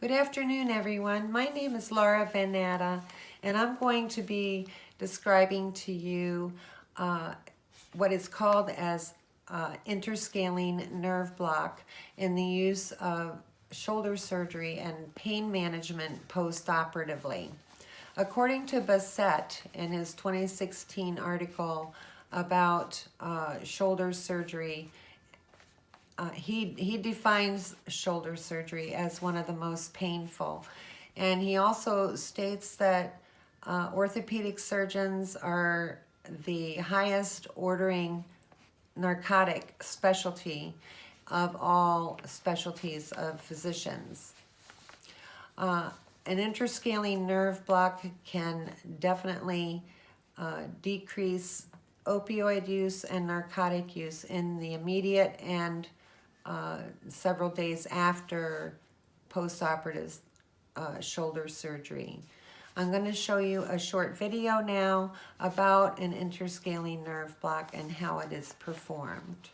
Good afternoon, everyone. My name is Laura Van Natta, and I'm going to be describing to you what is called as interscaling nerve block in the use of shoulder surgery and pain management post-operatively. According to Bassett in his 2016 article about shoulder surgery, he defines shoulder surgery as one of the most painful. And he also states that orthopedic surgeons are the highest ordering narcotic specialty of all specialties of physicians. An interscaling nerve block can definitely decrease opioid use and narcotic use in the immediate and several days after post-operative shoulder surgery. I'm going to show you a short video now about an interscaling nerve block and how it is performed.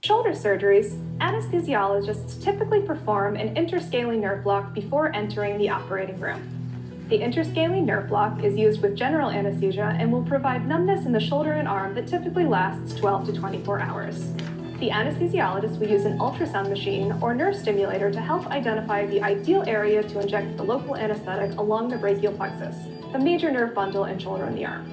Shoulder surgeries, anesthesiologists typically perform an interscaling nerve block before entering the operating room. The interscaling nerve block is used with general anesthesia and will provide numbness in the shoulder and arm that typically lasts 12 to 24 hours. The anesthesiologist will use an ultrasound machine or nerve stimulator to help identify the ideal area to inject the local anesthetic along the brachial plexus, the major nerve bundle and shoulder in the arm.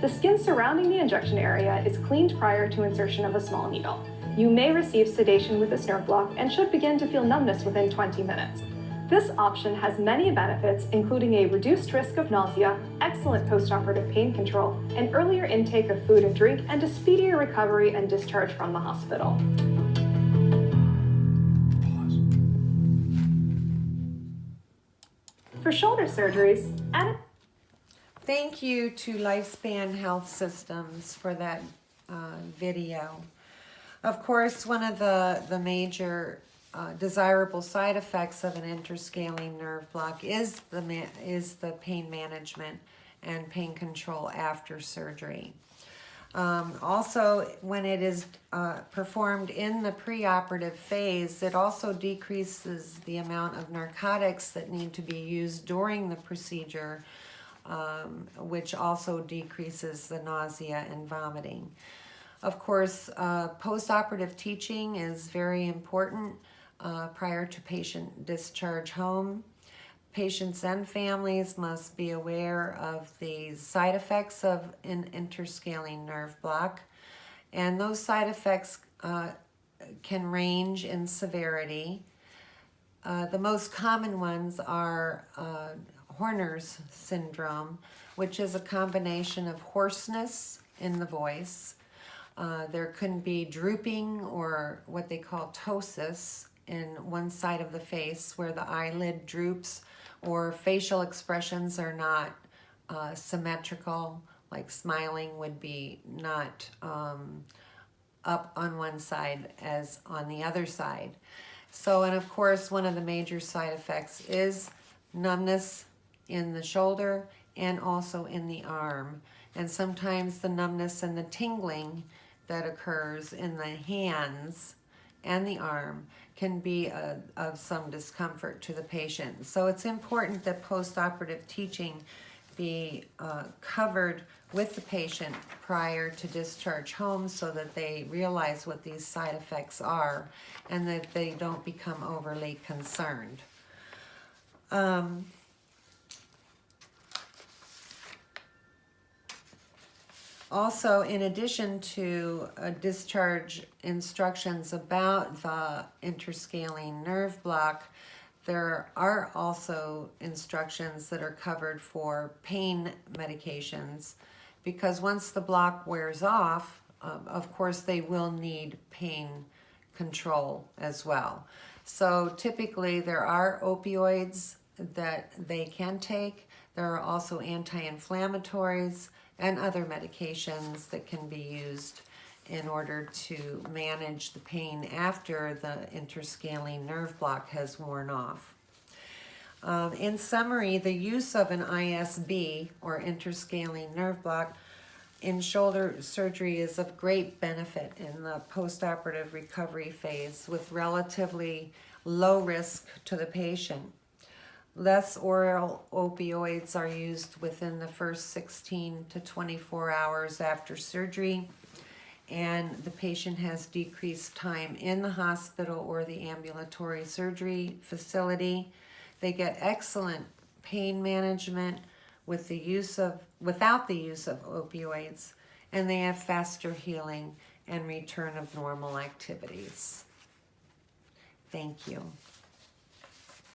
The skin surrounding the injection area is cleaned prior to insertion of a small needle. You may receive sedation with this nerve block and should begin to feel numbness within 20 minutes. This option has many benefits, including a reduced risk of nausea, excellent postoperative pain control, an earlier intake of food and drink, and a speedier recovery and discharge from the hospital. For shoulder surgeries, Thank you to Lifespan Health Systems for that video. Of course, one of the major desirable side effects of an interscaling nerve block is the pain management and pain control after surgery. Also, when it is performed in the preoperative phase, it also decreases the amount of narcotics that need to be used during the procedure, which also decreases the nausea and vomiting. Of course, post-operative teaching is very important prior to patient discharge home. Patients and families must be aware of the side effects of an interscaling nerve block, and those side effects can range in severity. The most common ones are Horner's syndrome, which is a combination of hoarseness in the voice. There can be drooping, or what they call ptosis, in one side of the face where the eyelid droops, or facial expressions are not symmetrical, like smiling would be not up on one side as on the other side. So, and of course, one of the major side effects is numbness in the shoulder and also in the arm. And sometimes the numbness and the tingling that occurs in the hands and the arm can be of some discomfort to the patient. So it's important that post-operative teaching be covered with the patient prior to discharge home so that they realize what these side effects are and that they don't become overly concerned. Also, in addition to discharge instructions about the interscaling nerve block, there are also instructions that are covered for pain medications, because once the block wears off, of course, they will need pain control as well. So typically there are opioids that they can take. There are also anti-inflammatories and other medications that can be used in order to manage the pain after the interscaling nerve block has worn off. In summary, the use of an ISB, or interscaling nerve block, in shoulder surgery is of great benefit in the postoperative recovery phase with relatively low risk to the patient. Less oral opioids are used within the first 16 to 24 hours after surgery, and the patient has decreased time in the hospital or the ambulatory surgery facility. They get excellent pain management without the use of opioids, and they have faster healing and return of normal activities. Thank you.